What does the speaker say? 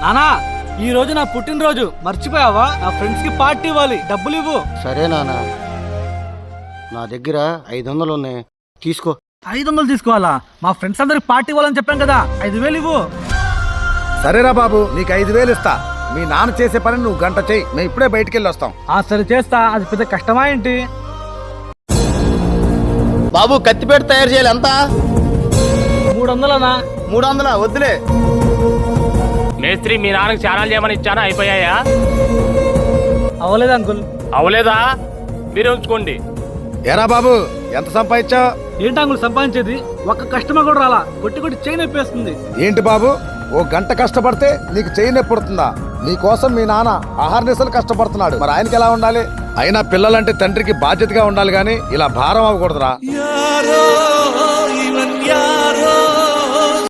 నానా ఈ రోజు నా పుట్టినరోజు మర్చిపోయావా? నా ఫ్రెండ్స్ కి పార్టీ ఇవ్వాలి, డబ్బులు ఇవ్వు. సరే నాన్న, నా దగ్గర 500 ఉన్నాయి, తీసుకో. 500 తీసుకోవాలా? మా ఫ్రెండ్స్ అందరికి పార్టీ ఇవ్వాలని చెప్పాం కదా, 5,000 ఇవ్వు. సరేరా బాబు, నీకు 5,000 ఇస్తా. మీ నాన్న చేసే పని నువ్వు గంట చెయ్యి, మేము ఇప్పుడే బయటికి వెళ్ళి వస్తాం. సరే చేస్తా, అది పెద్ద కష్టమా ఏంటి? బాబు కత్తిపేట తయారు చేయాలి, ఎంత? 300. 300 వద్దులే. మేస్త్రి మీ నాన్నకి ఛానల్ చేయమని ఇచ్చానా, అయిపోయాయా? అవ్వలేదు అంకుల్. అవలేదా? మీరు ఉంచుకోండి. ఏరా బాబు, ఎంత సంపాదించావు? ఏంటి అంకుల్ సంపాదించేది? ఒక్క కస్టమర్ కూడా రాలా, కొట్టి కొట్టి చేయి నొప్పేస్తుంది. ఏంటి బాబు, ఓ గంట కష్టపడితే నీకు చెయ్యి నొప్పి పుడుతుందా? నీకోసం మీ నాన్న ఆహార్నిశలు కష్టపడుతున్నాడు, మరి ఆయనకి ఎలా ఉండాలి? అయినా పిల్లలంటే తండ్రికి బాధ్యతగా ఉండాలి గాని ఇలా భారం అవ్వకూడదురా.